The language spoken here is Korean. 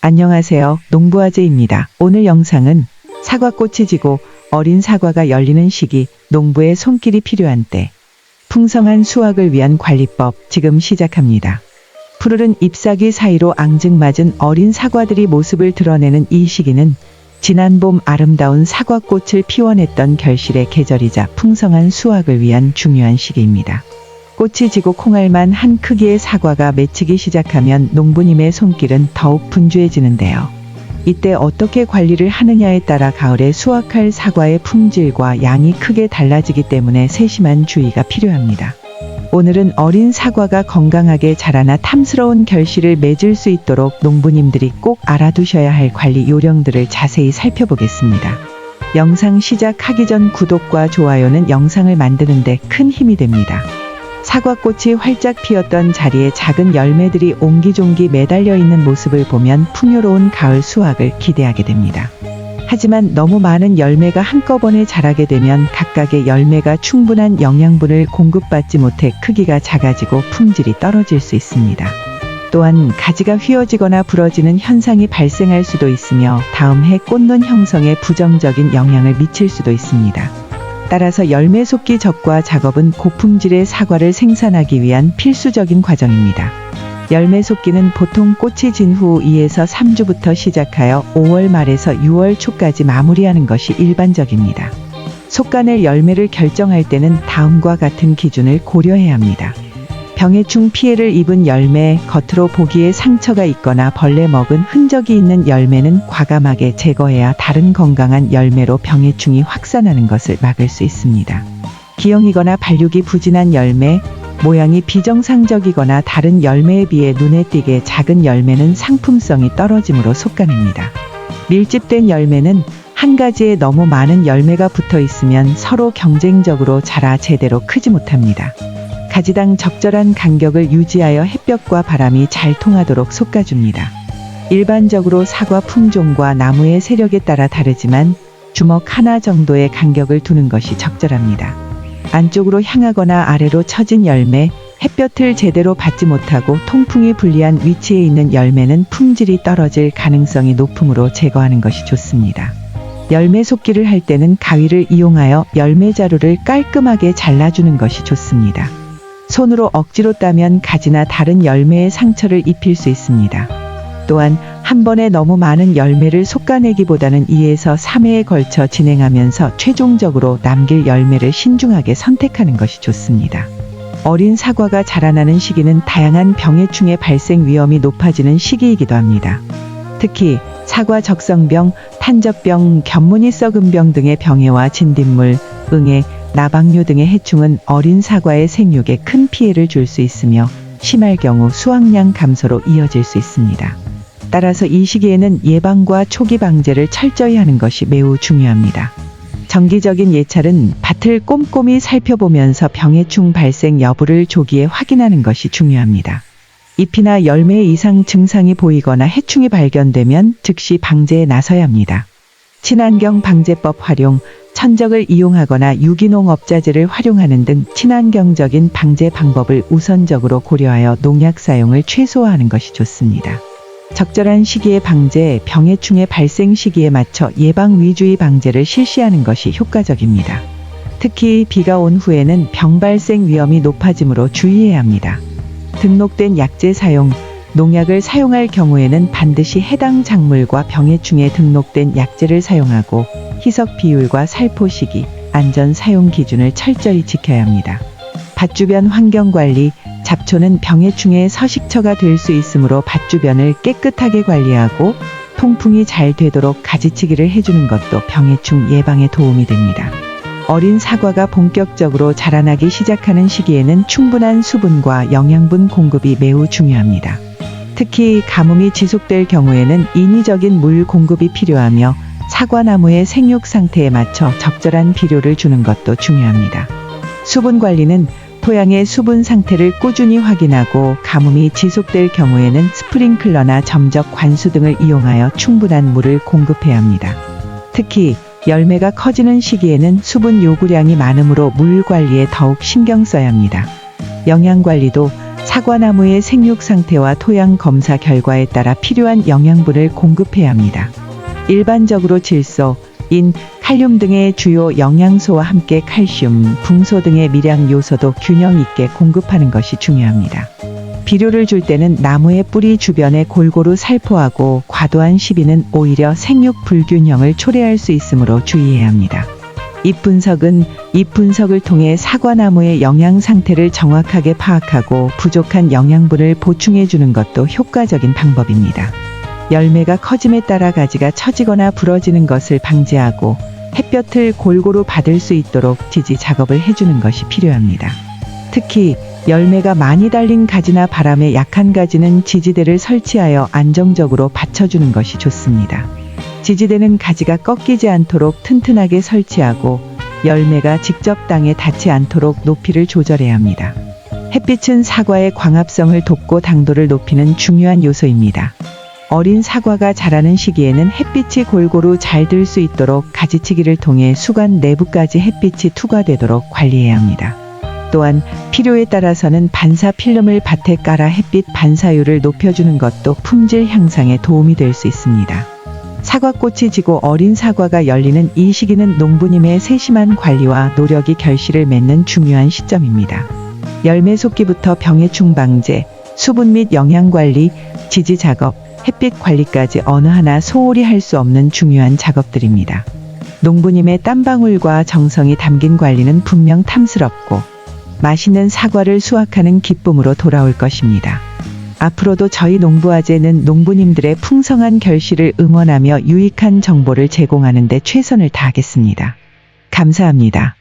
안녕하세요. 농부아재입니다. 오늘 영상은 사과꽃이 지고 어린 사과가 열리는 시기, 농부의 손길이 필요한 때, 풍성한 수확을 위한 관리법 지금 시작합니다. 푸르른 잎사귀 사이로 앙증맞은 어린 사과들이 모습을 드러내는 이 시기는 지난 봄 아름다운 사과꽃을 피워냈던 결실의 계절이자 풍성한 수확을 위한 중요한 시기입니다. 꽃이 지고 콩알만 한 크기의 사과가 맺히기 시작하면 농부님의 손길은 더욱 분주해지는데요. 이때 어떻게 관리를 하느냐에 따라 가을에 수확할 사과의 품질과 양이 크게 달라지기 때문에 세심한 주의가 필요합니다. 오늘은 어린 사과가 건강하게 자라나 탐스러운 결실을 맺을 수 있도록 농부님들이 꼭 알아두셔야 할 관리 요령들을 자세히 살펴보겠습니다. 영상 시작하기 전 구독과 좋아요는 영상을 만드는 데 큰 힘이 됩니다. 사과꽃이 활짝 피었던 자리에 작은 열매들이 옹기종기 매달려 있는 모습을 보면 풍요로운 가을 수확을 기대하게 됩니다. 하지만 너무 많은 열매가 한꺼번에 자라게 되면 각각의 열매가 충분한 영양분을 공급받지 못해 크기가 작아지고 품질이 떨어질 수 있습니다. 또한 가지가 휘어지거나 부러지는 현상이 발생할 수도 있으며 다음 해 꽃눈 형성에 부정적인 영향을 미칠 수도 있습니다. 따라서 열매 속기 적과 작업은 고품질의 사과를 생산하기 위한 필수적인 과정입니다. 열매 속기는 보통 꽃이 진 후 2에서 3주부터 시작하여 5월 말에서 6월 초까지 마무리하는 것이 일반적입니다. 솎아낼 열매를 결정할 때는 다음과 같은 기준을 고려해야 합니다. 병해충 피해를 입은 열매, 겉으로 보기에 상처가 있거나 벌레 먹은 흔적이 있는 열매는 과감하게 제거해야 다른 건강한 열매로 병해충이 확산하는 것을 막을 수 있습니다. 기형이거나 발육이 부진한 열매, 모양이 비정상적이거나 다른 열매에 비해 눈에 띄게 작은 열매는 상품성이 떨어지므로 솎아냅니다. 밀집된 열매는 한 가지에 너무 많은 열매가 붙어 있으면 서로 경쟁적으로 자라 제대로 크지 못합니다. 가지당 적절한 간격을 유지하여 햇볕과 바람이 잘 통하도록 솎아줍니다. 일반적으로 사과 품종과 나무의 세력에 따라 다르지만 주먹 하나 정도의 간격을 두는 것이 적절합니다. 안쪽으로 향하거나 아래로 처진 열매, 햇볕을 제대로 받지 못하고 통풍이 불리한 위치에 있는 열매는 품질이 떨어질 가능성이 높으므로 제거하는 것이 좋습니다. 열매 속기를 할 때는 가위를 이용하여 열매 자루를 깔끔하게 잘라주는 것이 좋습니다. 손으로 억지로 따면 가지나 다른 열매에 상처를 입힐 수 있습니다. 또한 한 번에 너무 많은 열매를 솎아내기보다는 2에서 3회에 걸쳐 진행하면서 최종적으로 남길 열매를 신중하게 선택하는 것이 좋습니다. 어린 사과가 자라나는 시기는 다양한 병해충의 발생 위험이 높아지는 시기이기도 합니다. 특히 사과 적성병, 탄저병, 겹무늬 썩은 병 등의 병해와 진딧물, 응애, 나방류 등의 해충은 어린 사과의 생육에 큰 피해를 줄 수 있으며 심할 경우 수확량 감소로 이어질 수 있습니다. 따라서 이 시기에는 예방과 초기 방제를 철저히 하는 것이 매우 중요합니다. 정기적인 예찰은 밭을 꼼꼼히 살펴보면서 병해충 발생 여부를 조기에 확인하는 것이 중요합니다. 잎이나 열매 이상 증상이 보이거나 해충이 발견되면 즉시 방제에 나서야 합니다. 친환경 방제법 활용, 천적을 이용하거나 유기농 업자재를 활용하는 등 친환경적인 방제 방법을 우선적으로 고려하여 농약 사용을 최소화하는 것이 좋습니다. 적절한 시기에 방제, 병해충의 발생 시기에 맞춰 예방 위주의 방제를 실시하는 것이 효과적입니다. 특히 비가 온 후에는 병 발생 위험이 높아지므로 주의해야 합니다. 등록된 약재 사용, 농약을 사용할 경우에는 반드시 해당 작물과 병해충에 등록된 약재를 사용하고 희석 비율과 살포 시기, 안전 사용 기준을 철저히 지켜야 합니다. 밭 주변 환경 관리, 잡초는 병해충의 서식처가 될 수 있으므로 밭 주변을 깨끗하게 관리하고 통풍이 잘 되도록 가지치기를 해주는 것도 병해충 예방에 도움이 됩니다. 어린 사과가 본격적으로 자라나기 시작하는 시기에는 충분한 수분과 영양분 공급이 매우 중요합니다. 특히 가뭄이 지속될 경우에는 인위적인 물 공급이 필요하며 사과나무의 생육 상태에 맞춰 적절한 비료를 주는 것도 중요합니다. 수분 관리는 토양의 수분 상태를 꾸준히 확인하고 가뭄이 지속될 경우에는 스프링클러나 점적 관수 등을 이용하여 충분한 물을 공급해야 합니다. 특히 열매가 커지는 시기에는 수분 요구량이 많으므로 물 관리에 더욱 신경 써야 합니다. 영양 관리도 사과나무의 생육 상태와 토양 검사 결과에 따라 필요한 영양분을 공급해야 합니다. 일반적으로 질소, 인, 칼륨 등의 주요 영양소와 함께 칼슘, 붕소 등의 미량 요소도 균형 있게 공급하는 것이 중요합니다. 비료를 줄 때는 나무의 뿌리 주변에 골고루 살포하고 과도한 시비는 오히려 생육 불균형을 초래할 수 있으므로 주의해야 합니다. 잎 분석을 통해 사과나무의 영양 상태를 정확하게 파악하고 부족한 영양분을 보충해 주는 것도 효과적인 방법입니다. 열매가 커짐에 따라 가지가 처지거나 부러지는 것을 방지하고 햇볕을 골고루 받을 수 있도록 지지 작업을 해주는 것이 필요합니다. 특히 열매가 많이 달린 가지나 바람에 약한 가지는 지지대를 설치하여 안정적으로 받쳐주는 것이 좋습니다. 지지대는 가지가 꺾이지 않도록 튼튼하게 설치하고 열매가 직접 땅에 닿지 않도록 높이를 조절해야 합니다. 햇빛은 사과의 광합성을 돕고 당도를 높이는 중요한 요소입니다. 어린 사과가 자라는 시기에는 햇빛이 골고루 잘 들 수 있도록 가지치기를 통해 수관 내부까지 햇빛이 투과되도록 관리해야 합니다. 또한 필요에 따라서는 반사 필름을 밭에 깔아 햇빛 반사율을 높여주는 것도 품질 향상에 도움이 될 수 있습니다. 사과꽃이 지고 어린 사과가 열리는 이 시기는 농부님의 세심한 관리와 노력이 결실을 맺는 중요한 시점입니다. 열매 속기부터 병해충 방제, 수분 및 영양 관리, 지지 작업, 햇빛 관리까지 어느 하나 소홀히 할 수 없는 중요한 작업들입니다. 농부님의 땀방울과 정성이 담긴 관리는 분명 탐스럽고 맛있는 사과를 수확하는 기쁨으로 돌아올 것입니다. 앞으로도 저희 농부아재는 농부님들의 풍성한 결실을 응원하며 유익한 정보를 제공하는 데 최선을 다하겠습니다. 감사합니다.